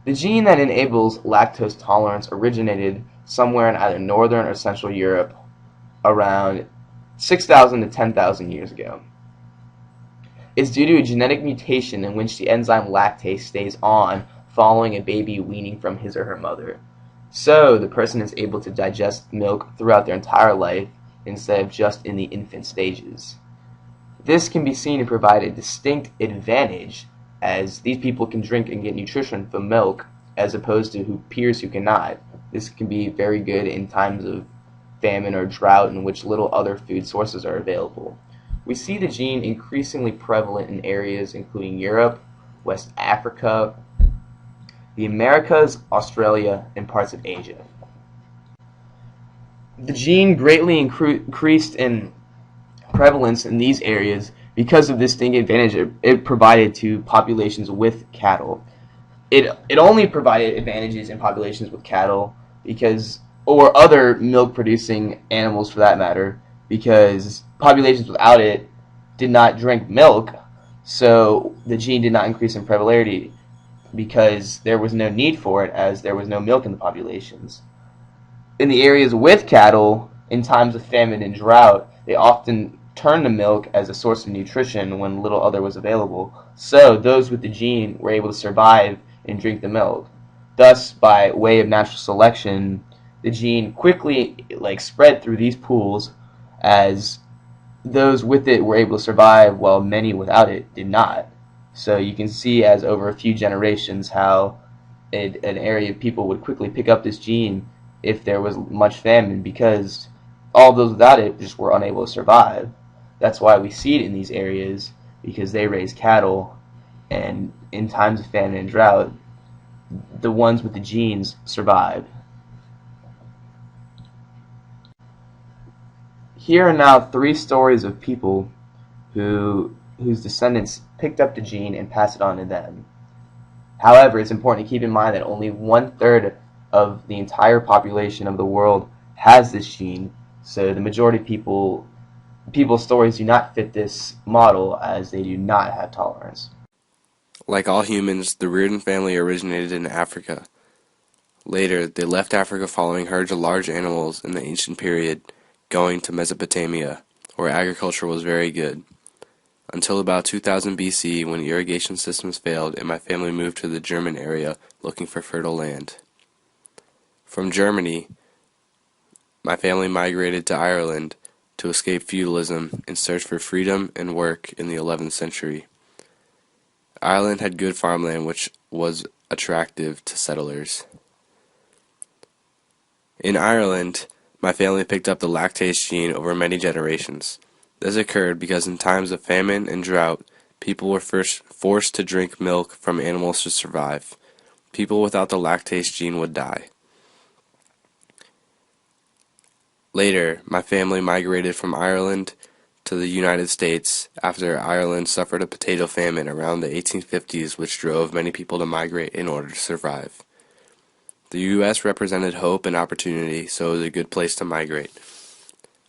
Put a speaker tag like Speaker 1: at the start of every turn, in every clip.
Speaker 1: The gene that enables lactose tolerance originated somewhere in either northern or central Europe around 6,000 to 10,000 years ago. It's due to a genetic mutation in which the enzyme lactase stays on following a baby weaning from his or her mother. So the person is able to digest milk throughout their entire life instead of just in the infant stages. This can be seen to provide a distinct advantage, as these people can drink and get nutrition from milk as opposed to peers who cannot. This can be very good in times of famine or drought in which little other food sources are available. We see the gene increasingly prevalent in areas including Europe, West Africa, the Americas, Australia, and parts of Asia. The gene greatly increased in prevalence in these areas because of this distinct advantage it provided to populations with cattle. It only provided advantages in populations with cattle because, or other milk-producing animals for that matter, because populations without it did not drink milk, so the gene did not increase in prevalence because there was no need for it, as there was no milk in the populations. In the areas with cattle, in times of famine and drought, they often turned to milk as a source of nutrition when little other was available. So those with the gene were able to survive and drink the milk. Thus, by way of natural selection, the gene quickly spread through these pools, as those with it were able to survive while many without it did not. So you can see, as over a few generations, how an area of people would quickly pick up this gene if there was much famine, because all those without it just were unable to survive. That's why we see it in these areas, because they raise cattle, and in times of famine and drought, the ones with the genes survive. Here are now 3 stories of people whose descendants picked up the gene and passed it on to them. However, it's important to keep in mind that only 1/3 of the entire population of the world has this gene, so the majority of people's stories do not fit this model, as they do not have tolerance.
Speaker 2: Like all humans, the Reardon family originated in Africa. Later, they left Africa following herds of large animals in the ancient period, going to Mesopotamia, where agriculture was very good, until about 2000 BC, when irrigation systems failed and my family moved to the German area looking for fertile land. From Germany, my family migrated to Ireland to escape feudalism and search for freedom and work in the 11th century. Ireland had good farmland which was attractive to settlers. In Ireland, my family picked up the lactase gene over many generations. This occurred because in times of famine and drought, people were first forced to drink milk from animals to survive. People without the lactase gene would die. Later, my family migrated from Ireland to the United States after Ireland suffered a potato famine around the 1850s, which drove many people to migrate in order to survive. The U.S. represented hope and opportunity, so it was a good place to migrate.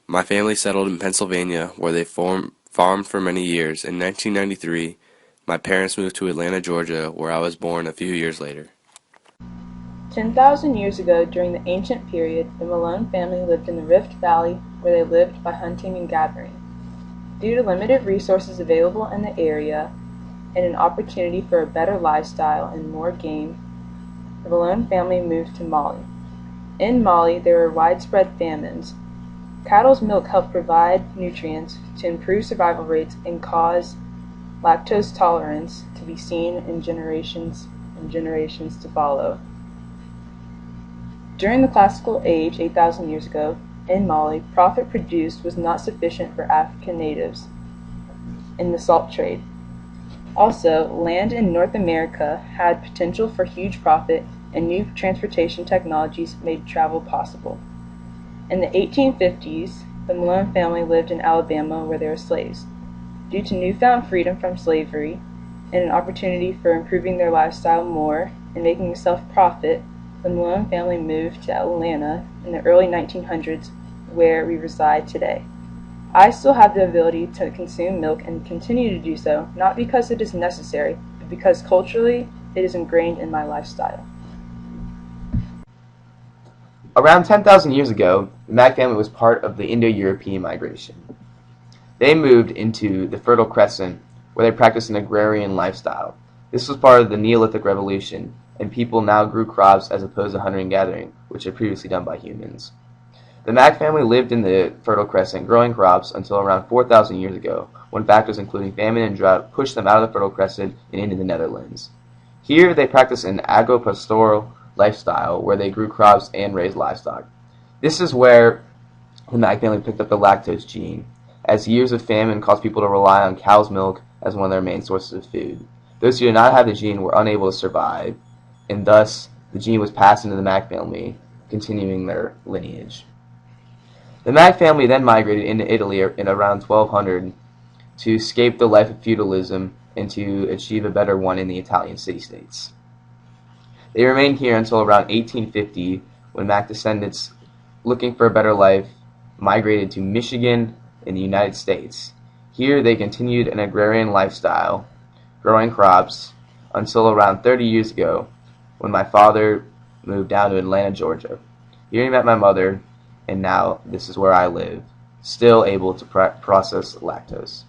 Speaker 2: My family settled in Pennsylvania, where they farmed for many years. In 1993, my parents moved to Atlanta, Georgia, where I was born a few years later.
Speaker 3: 10,000 years ago, during the ancient period, the Malone family lived in the Rift Valley, where they lived by hunting and gathering. Due to limited resources available in the area and an opportunity for a better lifestyle and more game, the Malone family moved to Mali. In Mali, there were widespread famines. Cattle's milk helped provide nutrients to improve survival rates and cause lactose tolerance to be seen in generations and generations to follow. During the classical age, 8,000 years ago, in Mali, profit produced was not sufficient for African natives in the salt trade. Also, land in North America had potential for huge profit, and new transportation technologies made travel possible. In the 1850s, the Malone family lived in Alabama, where they were slaves. Due to newfound freedom from slavery and an opportunity for improving their lifestyle more and making a self-profit, the Malone family moved to Atlanta in the early 1900s, where we reside today. I still have the ability to consume milk and continue to do so, not because it is necessary, but because culturally It is ingrained in my lifestyle.
Speaker 1: Around 10,000 years ago, the Mac family was part of the Indo-European migration. They moved into the Fertile Crescent, where they practiced an agrarian lifestyle. This was part of the Neolithic Revolution, and people now grew crops as opposed to hunting and gathering, which had previously done by humans. The Mac family lived in the Fertile Crescent, growing crops until around 4,000 years ago, when factors including famine and drought pushed them out of the Fertile Crescent and into the Netherlands. Here, they practiced an agropastoral lifestyle where they grew crops and raised livestock. This is where the Mac family picked up the lactose gene, as years of famine caused people to rely on cow's milk as one of their main sources of food. Those who did not have the gene were unable to survive, and thus the gene was passed into the Mac family, continuing their lineage. The Mac family then migrated into Italy in around 1200 to escape the life of feudalism and to achieve a better one in the Italian city-states. They remained here until around 1850, when Mac descendants, looking for a better life, migrated to Michigan in the United States. Here they continued an agrarian lifestyle, growing crops, until around 30 years ago, when my father moved down to Atlanta, Georgia. Here he met my mother, and now this is where I live, still able to process lactose.